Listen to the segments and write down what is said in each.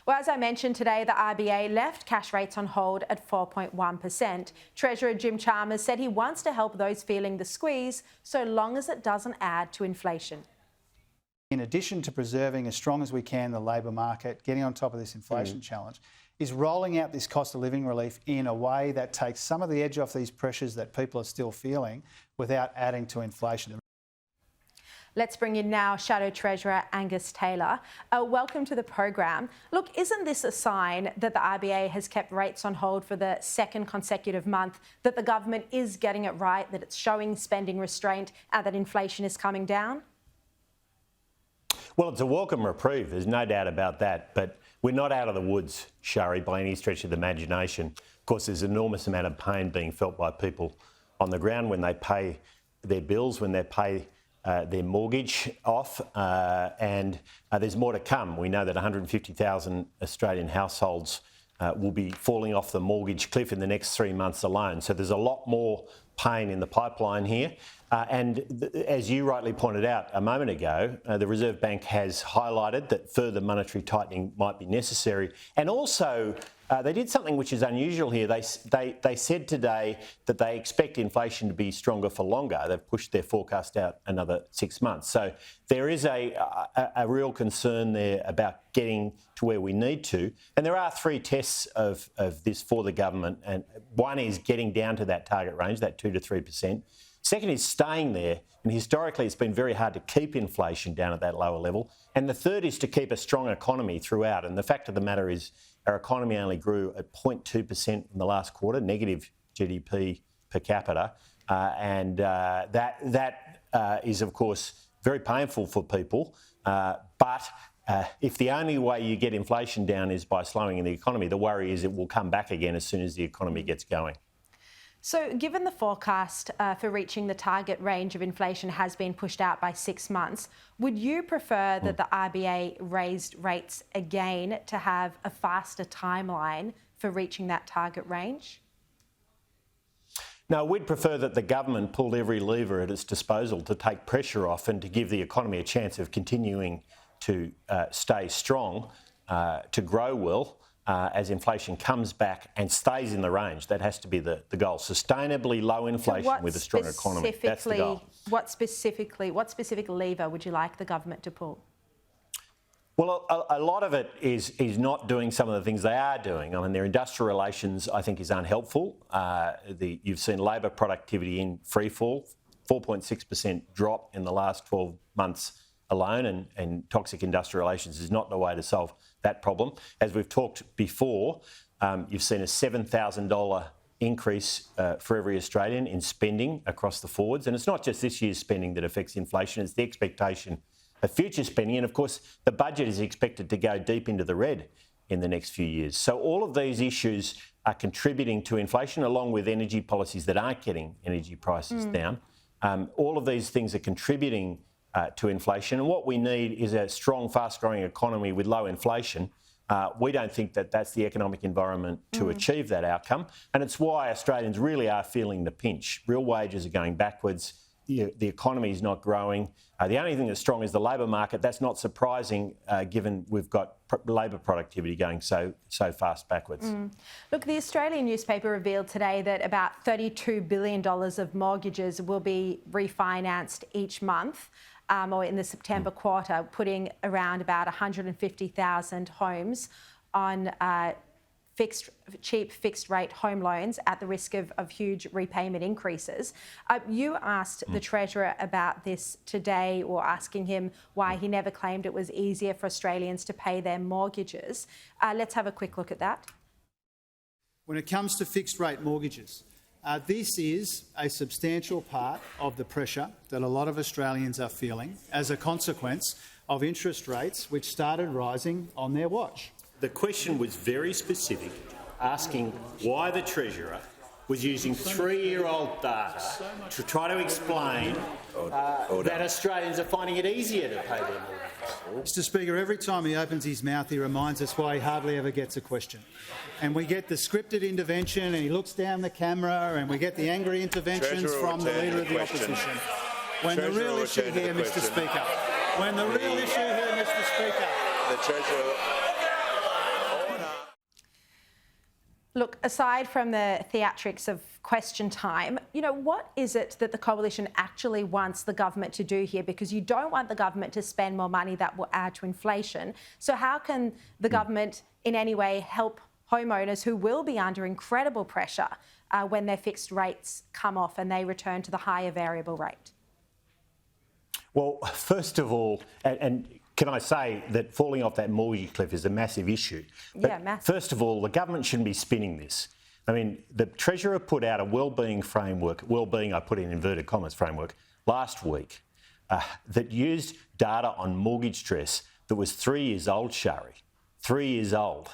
Well, as I mentioned today, the RBA left cash rates on hold at 4.1%. Treasurer Jim Chalmers said he wants to help those feeling the squeeze so long as it doesn't add to inflation. In addition to preserving as strong as we can the labour market, getting on top of this inflation challenge, is rolling out this cost of living relief in a way that takes some of the edge off these pressures that people are still feeling without adding to inflation. Let's bring in now Shadow Treasurer Angus Taylor. Welcome to the program. Look, isn't this a sign that the RBA has kept rates on hold for the second consecutive month, that the government is getting it right, that it's showing spending restraint and that inflation is coming down? Well, it's a welcome reprieve, there's no doubt about that, but we're not out of the woods, Sharri, by any stretch of the imagination. Of course, there's an enormous amount of pain being felt by people on the ground when they pay their bills, when they pay their mortgage off, and there's more to come. We know that 150,000 Australian households will be falling off the mortgage cliff in the next 3 months alone. So there's a lot more pain in the pipeline here. As you rightly pointed out a moment ago, the Reserve Bank has highlighted that further monetary tightening might be necessary. And also, they did something which is unusual here. They said today that they expect inflation to be stronger for longer. They've pushed their forecast out another 6 months. So there is a real concern there about getting to where we need to. And there are 3 tests of this for the government. And one is getting down to that target range, that 2 to 3%. Second is staying there, and historically it's been very hard to keep inflation down at that lower level. And the third is to keep a strong economy throughout. And the fact of the matter is our economy only grew at 0.2% in the last quarter, negative GDP per capita. That is, of course, very painful for people. But if the only way you get inflation down is by slowing the economy, the worry is it will come back again as soon as the economy gets going. So given the forecast for reaching the target range of inflation has been pushed out by 6 months, would you prefer that the RBA raised rates again to have a faster timeline for reaching that target range? No, we'd prefer that the government pulled every lever at its disposal to take pressure off and to give the economy a chance of continuing to stay strong, to grow well, as inflation comes back and stays in the range. That has to be the goal. Sustainably low inflation with a strong economy. That's the goal. What specific lever would you like the government to pull? Well, a lot of it is not doing some of the things they are doing. I mean, their industrial relations, I think, is unhelpful. You've seen labour productivity in freefall, 4.6% drop in the last 12 months alone, and toxic industrial relations is not the way to solve that problem. As we've talked before, you've seen a $7,000 increase for every Australian in spending across the forwards. And it's not just this year's spending that affects inflation, it's the expectation of future spending. And of course, the budget is expected to go deep into the red in the next few years. So all of these issues are contributing to inflation, along with energy policies that aren't getting energy prices down. All of these things are contributing to inflation, and what we need is a strong, fast-growing economy with low inflation. We don't think that that's the economic environment to achieve that outcome, and it's why Australians really are feeling the pinch. Real wages are going backwards, the economy is not growing. The only thing that's strong is the labour market. That's not surprising given we've got labour productivity going so fast backwards. Look, the Australian newspaper revealed today that about $32 billion of mortgages will be refinanced each month. Or in the September quarter, putting around about 150,000 homes on cheap fixed-rate home loans at the risk of huge repayment increases. You asked the Treasurer about this today, or asking him why he never claimed it was easier for Australians to pay their mortgages. Let's have a quick look at that. When it comes to fixed-rate mortgages, this is a substantial part of the pressure that a lot of Australians are feeling as a consequence of interest rates which started rising on their watch. The question was very specific, asking why the Treasurer was using 3-year-old data to try to explain that Australians are finding it easier to pay their mortgages. Mr Speaker, every time he opens his mouth he reminds us why he hardly ever gets a question. And we get the scripted intervention and he looks down the camera, and we get the angry interventions from the Leader of the Opposition. When the real issue here, Mr Speaker, the Treasurer... Look, aside from the theatrics of question time, what is it that the coalition actually wants the government to do here? Because you don't want the government to spend more money that will add to inflation. So how can the government in any way help homeowners who will be under incredible pressure when their fixed rates come off and they return to the higher variable rate? Well, first of all, and can I say that falling off that mortgage cliff is a massive issue? But yeah, massive. First of all, the government shouldn't be spinning this. I mean, the Treasurer put out a wellbeing framework, wellbeing I put in inverted commas framework, last week that used data on mortgage stress that was 3 years old, Sharri. 3 years old.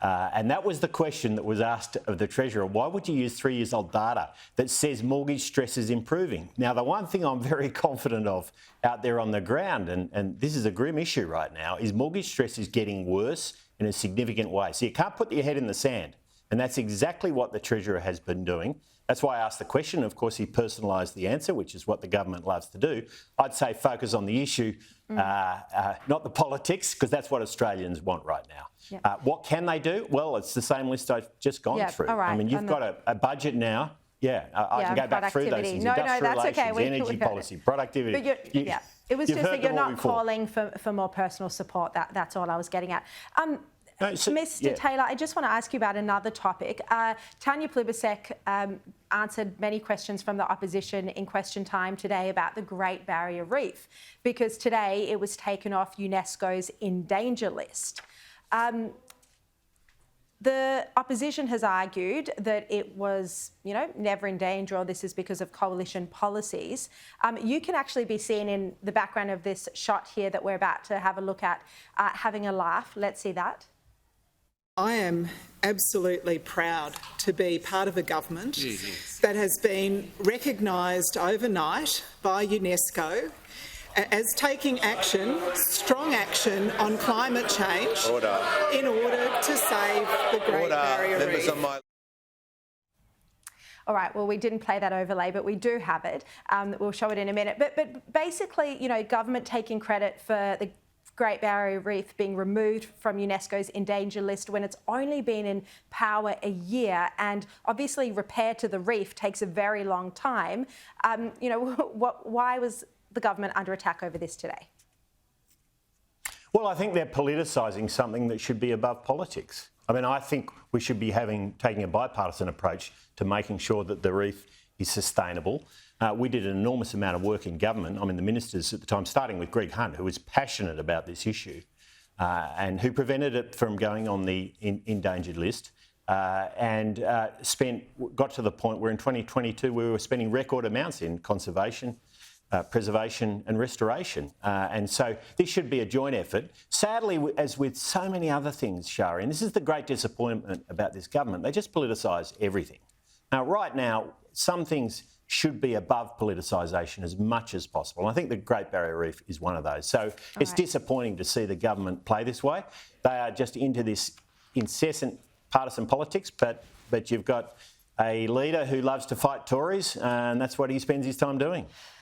And that was the question that was asked of the Treasurer. Why would you use 3 years old data that says mortgage stress is improving? Now, the one thing I'm very confident of out there on the ground, and this is a grim issue right now, is mortgage stress is getting worse in a significant way. So you can't put your head in the sand. And that's exactly what the Treasurer has been doing. That's why I asked the question. Of course, he personalised the answer, which is what the government loves to do. I'd say focus on the issue, not the politics, because that's what Australians want right now. Yep. What can they do? Well, it's the same list I've just gone through. All right. I mean, you've got a budget now. I can go back through those things. Industrial that's okay. relations, energy policy, productivity. But it was just that you're not calling for more personal support. That's all I was getting at. Mr. Taylor, I just want to ask you about another topic. Tanya Plibersek answered many questions from the opposition in question time today about the Great Barrier Reef, because today it was taken off UNESCO's in danger list. The opposition has argued that it was, never in danger, or this is because of coalition policies. You can actually be seen in the background of this shot here that we're about to have a look at, having a laugh. Let's see that. I am absolutely proud to be part of a government that has been recognised overnight by UNESCO as taking action, strong action on climate change in order to save the Great Barrier Reef. All right, well, we didn't play that overlay, but we do have it. We'll show it in a minute. But basically, government taking credit for the Great Barrier Reef being removed from UNESCO's in danger list when it's only been in power a year, and obviously repair to the reef takes a very long time. Why was the government under attack over this today? Well, I think they're politicising something that should be above politics. I mean, I think we should be taking a bipartisan approach to making sure that the reef is sustainable. We did an enormous amount of work in government. I mean, the ministers at the time, starting with Greg Hunt, who was passionate about this issue and who prevented it from going on the endangered list, got to the point where in 2022 we were spending record amounts in conservation, preservation and restoration. And so this should be a joint effort. Sadly, as with so many other things, Sharri, and this is the great disappointment about this government, they just politicise everything. Now, right now, some things should be above politicisation as much as possible. And I think the Great Barrier Reef is one of those. So it's disappointing to see the government play this way. They are just into this incessant partisan politics, but you've got a leader who loves to fight Tories, and that's what he spends his time doing.